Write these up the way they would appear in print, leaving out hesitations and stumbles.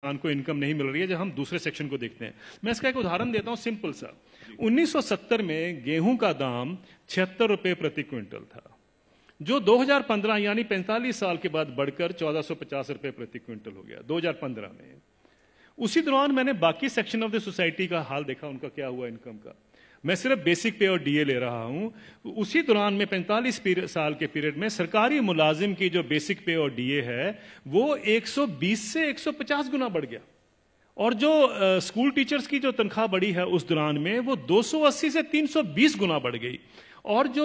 किसान को इनकम नहीं मिल रही है। जब हम दूसरे सेक्शन को देखते हैं, मैं इसका एक उदाहरण देता हूं सिंपल सा। 1970 में गेहूं का दाम 76 रुपए प्रति क्विंटल था, जो 2015 यानी 45 साल के बाद बढ़कर 1450 रुपए प्रति क्विंटल हो गया 2015 में। उसी दौरान मैंने बाकी सेक्शन ऑफ द सोसाइटी का हाल देखा, उनका क्या हुआ इनकम का। मैं सिर्फ बेसिक पे और डीए ले रहा हूं। उसी दौरान में 45 साल के पीरियड में सरकारी मुलाजिम की जो बेसिक पे और डीए है वो 120 से 150 गुना बढ़ गया, और जो स्कूल टीचर्स की जो तनख्वाह बढ़ी है उस दौरान में वो 280 से 320 गुना बढ़ गई, और जो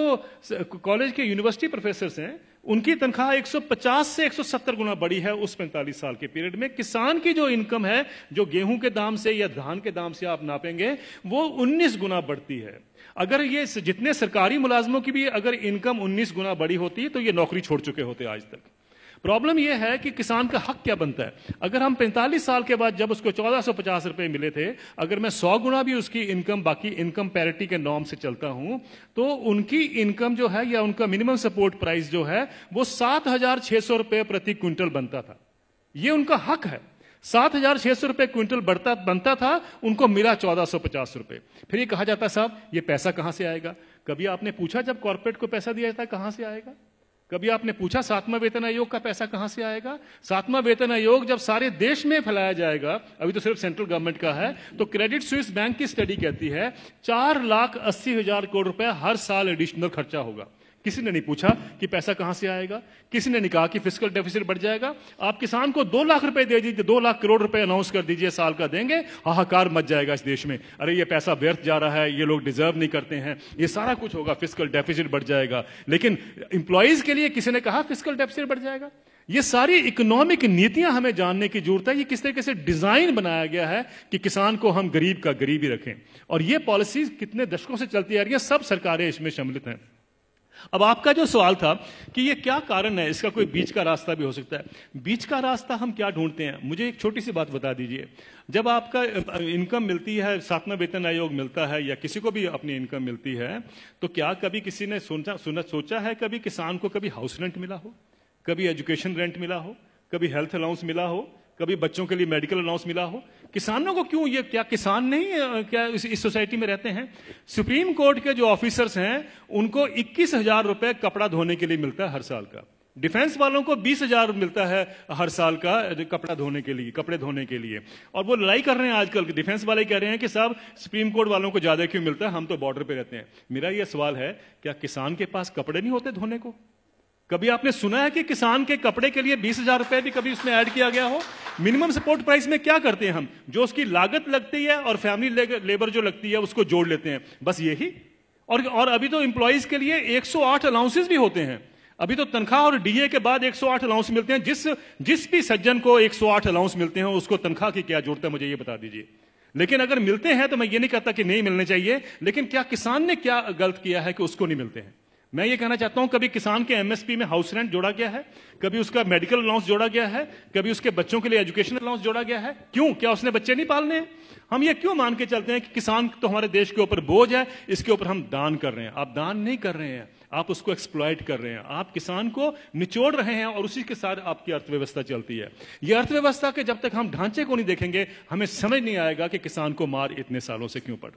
कॉलेज के यूनिवर्सिटी प्रोफेसर्स हैं उनकी तनख्वाह 150 से 170 गुना बढ़ी है उस 45 साल के पीरियड में। किसान की जो इनकम है, जो गेहूं के दाम से या धान के दाम से आप नापेंगे, वो 19 गुना बढ़ती है। अगर ये जितने सरकारी मुलाजमों की भी अगर इनकम 19 गुना बढ़ी होती तो ये नौकरी छोड़ चुके होते आज तक। प्रॉब्लम यह है कि किसान का हक क्या बनता है। अगर हम 45 साल के बाद जब उसको 1450 रुपए मिले थे, अगर मैं 100 गुना भी उसकी इनकम बाकी इनकम पैरिटी के नॉर्म से चलता हूं, तो उनकी इनकम जो है या उनका मिनिमम सपोर्ट प्राइस जो है वो 7600 रुपए प्रति क्विंटल बनता था। ये उनका हक है। 7600 रुपए क्विंटल बनता था, उनको मिला 1450 रुपए। फिर ये कहा जाता साहब ये पैसा कहां से आएगा? कभी आपने पूछा जब कॉर्पोरेट को पैसा दिया जाता है कहां से आएगा? कभी आपने पूछा 7वां वेतन आयोग का पैसा कहां से आएगा? 7वां वेतन आयोग जब सारे देश में फैलाया जाएगा, अभी तो सिर्फ सेंट्रल गवर्नमेंट का है, तो क्रेडिट स्विस बैंक की स्टडी कहती है 4,80,000 करोड़ रुपए हर साल एडिशनल खर्चा होगा। किसी ने नहीं पूछा कि पैसा कहां से आएगा, किसी ने नहीं कहा कि फिस्कल डेफिसिट बढ़ जाएगा। आप किसान को 2 लाख रुपए दे दीजिए, 2 लाख करोड़ रुपए अनाउंस कर दीजिए साल का देंगे, हाहाकार मच जाएगा इस देश में। अरे ये पैसा व्यर्थ जा रहा है, ये लोग डिजर्व नहीं करते हैं, ये सारा कुछ होगा, फिस्कल डेफिसिट बढ़ जाएगा। लेकिन इंप्लॉइज के लिए किसी ने कहा फिस्कल डेफिसिट बढ़ जाएगा? ये सारी इकोनॉमिक नीतियां हमें जानने की जरूरत है। ये किस तरीके से डिजाइन बनाया गया है कि किसान को हम गरीब का गरीब ही रखें, और ये पॉलिसीज कितने दशकों से चलती आ रही है, सब सरकारें इसमें सम्मिलित हैं। अब आपका जो सवाल था कि ये क्या कारण है, इसका कोई बीच का रास्ता भी हो सकता है। बीच का रास्ता हम क्या ढूंढते हैं? मुझे एक छोटी सी बात बता दीजिए। जब आपका इनकम मिलती है, 7वां वेतन आयोग मिलता है या किसी को भी अपनी इनकम मिलती है, तो क्या कभी किसी ने सोचा है कभी किसान को कभी हाउस रेंट मिला हो, कभी एजुकेशन रेंट मिला हो, कभी हेल्थ अलाउंस मिला हो, कभी बच्चों के लिए मेडिकल अलाउंस मिला हो? किसानों को क्यों, ये क्या किसान नहीं क्या इस सोसाइटी में रहते हैं? सुप्रीम कोर्ट के जो ऑफिसर्स हैं उनको 21,000 रुपए कपड़ा धोने के लिए मिलता है हर साल का। डिफेंस वालों को 20,000 मिलता है हर साल का कपड़ा धोने के लिए, कपड़े धोने के लिए। और वो लड़ाई कर रहे हैं आजकल, डिफेंस वाले कह रहे हैं कि साहब सुप्रीम कोर्ट वालों को ज्यादा क्यों मिलता है, हम तो बॉर्डर पे रहते हैं। मेरा यह सवाल है, क्या किसान के पास कपड़े नहीं होते धोने को? कभी आपने सुना है कि किसान के कपड़े के लिए 20,000 रुपए भी कभी उसमें ऐड किया गया हो? मिनिमम सपोर्ट प्राइस में क्या करते हैं हम? जो उसकी लागत लगती है और फैमिली लेबर जो लगती है उसको जोड़ लेते हैं, बस यही। और अभी तो एम्प्लॉइज के लिए 108 अलाउंसेस भी होते हैं। अभी तो तनख्वाह और डीए के बाद 108 अलाउंस मिलते हैं। जिस भी सज्जन को 108 अलाउंस मिलते हैं उसको तनख्वाह की क्या जरूरत है, मुझे ये बता दीजिए। लेकिन अगर मिलते हैं तो मैं ये नहीं कहता कि नहीं मिलने चाहिए, लेकिन क्या किसान ने क्या गलत किया है कि उसको नहीं मिलते हैं? मैं ये कहना चाहता हूं, कभी किसान के एमएसपी में हाउस रेंट जोड़ा गया है, कभी उसका मेडिकल अलाउंस जोड़ा गया है, कभी उसके बच्चों के लिए एजुकेशन अलाउंस जोड़ा गया है? क्यों? क्या उसने बच्चे नहीं पालने हैं? हम ये क्यों मान के चलते हैं कि किसान तो हमारे देश के ऊपर बोझ है, इसके ऊपर हम दान कर रहे हैं? आप दान नहीं कर रहे हैं, आप उसको एक्सप्लॉइट कर रहे हैं। आप किसान को निचोड़ रहे हैं और उसी के साथ आपकी अर्थव्यवस्था चलती है। यह अर्थव्यवस्था के जब तक हम ढांचे को नहीं देखेंगे, हमें समझ नहीं आएगा कि किसान को मार इतने सालों से क्यों पड़ रही है।